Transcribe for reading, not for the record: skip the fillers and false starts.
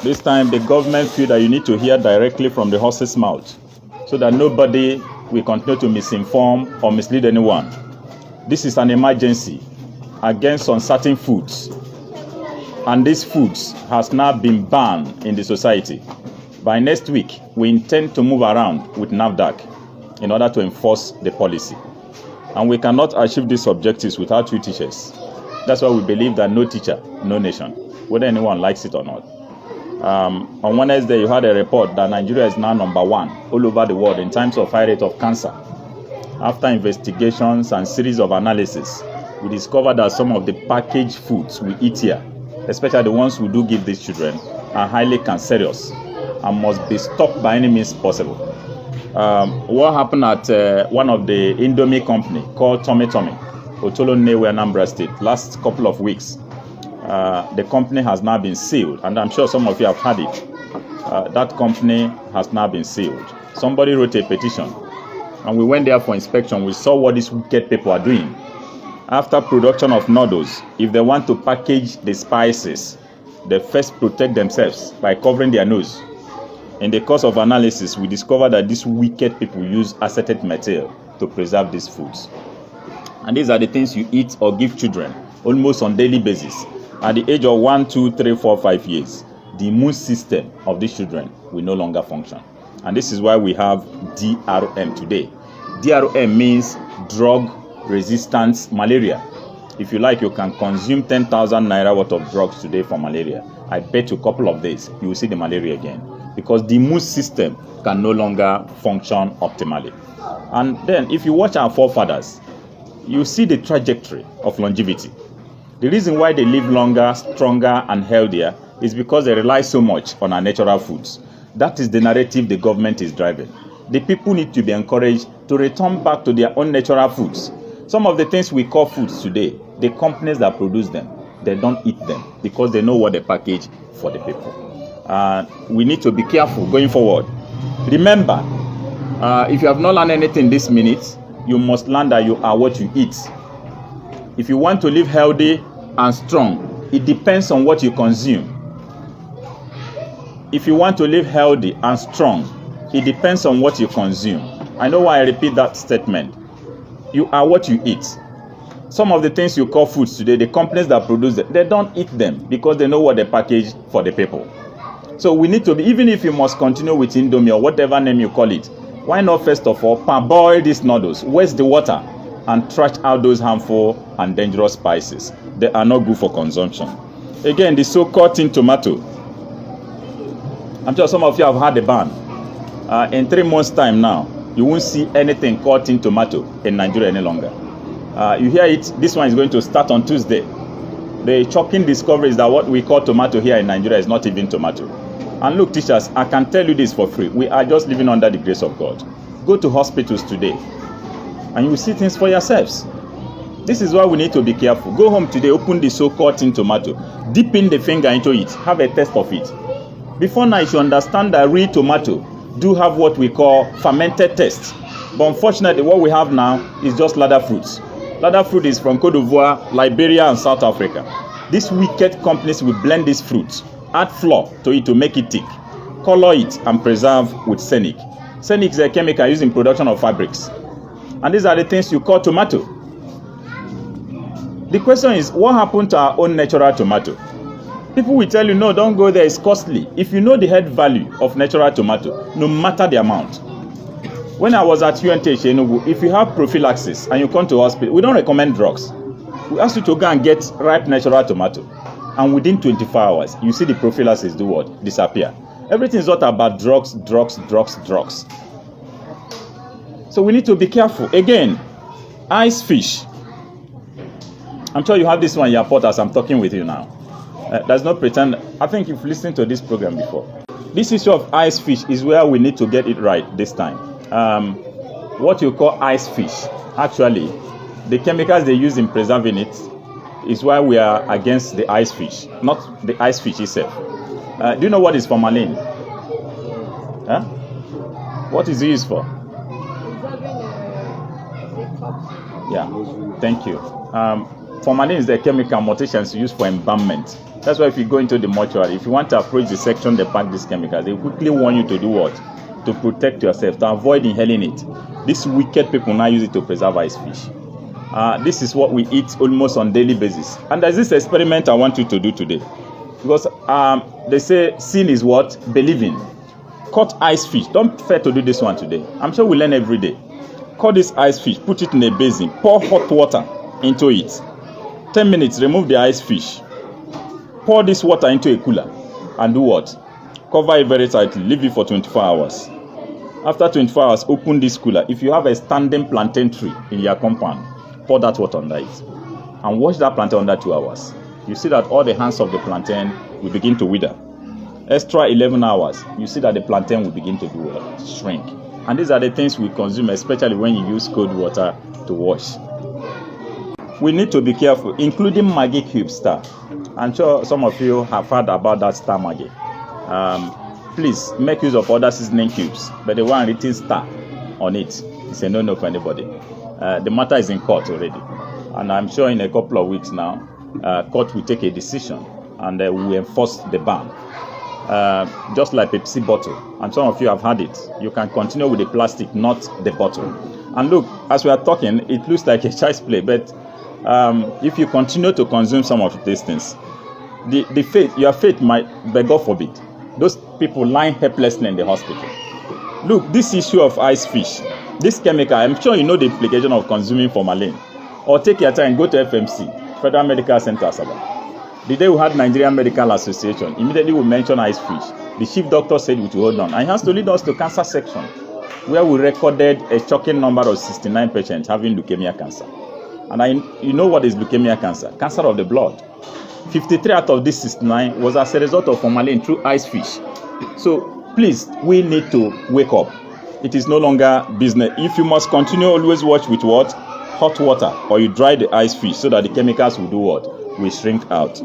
This time the government feel that you need to hear directly from the horse's mouth so that nobody will continue to misinform or mislead anyone. This is an emergency against uncertain foods, and these foods has now been banned in the society. By next week, we intend to move around with NAFDAC in order to enforce the policy. And we cannot achieve these objectives without you teachers. That's why we believe that no teacher, no nation, whether anyone likes it or not. On Wednesday, you had a report that Nigeria is now number 1 all over the world in terms of high rate of cancer. After investigations and series of analysis, we discovered that some of the packaged foods we eat here, especially the ones we do give these children, are highly cancerous and must be stopped by any means possible. What happened at one of the Indomie company called Tommy Tommy, Otolo Nnewi, Anambra State, last couple of weeks, the company has now been sealed, and I'm sure some of you have heard it. That company has now been sealed. Somebody wrote a petition, and we went there for inspection. We saw what these wicked people are doing. After production of noodles, if they want to package the spices, they first protect themselves by covering their nose. In the course of analysis, we discovered that these wicked people use acetate material to preserve these foods. And these are the things you eat or give children almost on daily basis. At the age of 1, 2, 3, 4, 5 years, the immune system of these children will no longer function. And this is why we have DRM today. DRM means drug-resistant malaria. If you like, you can consume 10,000 naira worth of drugs today for malaria. I bet you a couple of days, you will see the malaria again. Because the immune system can no longer function optimally. And then, if you watch our forefathers, you see the trajectory of longevity. The reason why they live longer, stronger, and healthier is because they rely so much on our natural foods. That is the narrative the government is driving. The people need to be encouraged to return back to their own natural foods. Some of the things we call foods today, the companies that produce them, they don't eat them because they know what they package for the people. We need to be careful going forward. Remember, if you have not learned anything this minute, you must learn that you are what you eat. If you want to live healthy and strong, it depends on what you consume. If you want to live healthy and strong, it depends on what you consume. I know why I repeat that statement. You are what you eat. Some of the things you call foods today, the companies that produce them, they don't eat them because they know what they package for the people. So we need to be, even if you must continue with Indomie or whatever name you call it, why not first of all parboil these noodles, waste the water, and trash out those harmful and dangerous spices. They are not good for consumption. Again, the so-called tin tomato. I'm sure some of you have had the ban. In 3 months' time now, you won't see anything called tin tomato in Nigeria any longer. You hear it, this one is going to start on Tuesday. The shocking discovery is that what we call tomato here in Nigeria is not even tomato. And look, teachers, I can tell you this for free. We are just living under the grace of God. Go to hospitals today, and you will see things for yourselves. This is why we need to be careful. Go home today, open the so-called tin tomato, dip in the finger into it, have a taste of it. Before now, you should understand that real tomato do have what we call fermented taste. But unfortunately, what we have now is just ladder fruits. Ladder fruit is from Cote d'Ivoire, Liberia, and South Africa. These wicked companies will blend these fruits, add flour to it to make it thick, color it, and preserve with Scenic. Scenic is a chemical used in production of fabrics. And these are the things you call tomato. The question is, what happened to our own natural tomato? People will tell you, no, don't go there, it's costly. If you know the head value of natural tomato, no matter the amount. When I was at UNTH Enugu, if you have prophylaxis and you come to hospital, we don't recommend drugs. We ask you to go and get ripe natural tomato. And within 24 hours, you see the prophylaxis do what? Disappear. Everything is not about drugs. So we need to be careful. Again, ice fish. I'm sure you have this one in your pot as I'm talking with you now. There's no pretend. I think you've listened to this program before. This issue of ice fish is where we need to get it right this time. What you call ice fish, actually, the chemicals they use in preserving it is why we are against the ice fish, not the ice fish itself. Do you know what is formalin? Huh? What is it used for? Yeah, thank you. Formalin is the chemical mutations used for embalmment. That's why if you go into the mortuary, if you want to approach the section they pack these chemicals, they quickly warn you to do what? To protect yourself, to avoid inhaling it. These wicked people now use it to preserve ice fish. This is what we eat almost on daily basis. And there's this experiment I want you to do today. Because they say sin is what? Believing. Cut ice fish. Don't fear to do this one today. I'm sure we learn every day. Cut this ice fish, put it in a basin, pour hot water into it. 10 minutes, remove the ice fish. Pour this water into a cooler and do what? Cover it very tightly. Leave it for 24 hours. After 24 hours, open this cooler. If you have a standing plantain tree in your compound, pour that water under it. And wash that plantain under 2 hours. You see that all the hands of the plantain will begin to wither. Extra 11 hours, you see that the plantain will begin to do what? Shrink. And these are the things we consume, especially when you use cold water to wash. We need to be careful, including Maggi Cube Star. I'm sure some of you have heard about that Star Maggi. Please make use of other seasoning cubes, but the one written Star on it is a no-no for anybody. The matter is in court already, and I'm sure in a couple of weeks now, court will take a decision and will enforce the ban. Just like Pepsi bottle, and some of you have had it. You can continue with the plastic, not the bottle. And look, as we are talking, it looks like a child's play, but if you continue to consume some of these things, your faith might, but God forbid, those people lying helplessly in the hospital. Look, this issue of ice fish, this chemical, I'm sure you know the implication of consuming formalin. Or take your time, go to FMC, Federal Medical Center Asaba. The day we had Nigerian Medical Association, immediately we mentioned ice fish. The chief doctor said we should hold on. And he has to lead us to cancer section, where we recorded a shocking number of 69 patients having leukemia cancer. And you know what is leukemia cancer? Cancer of the blood. 53 out of these 69 was as a result of formalin through ice fish. So please, we need to wake up. It is no longer business. If you must continue, always watch with what? Hot water, or you dry the ice fish so that the chemicals will do what? Will shrink out.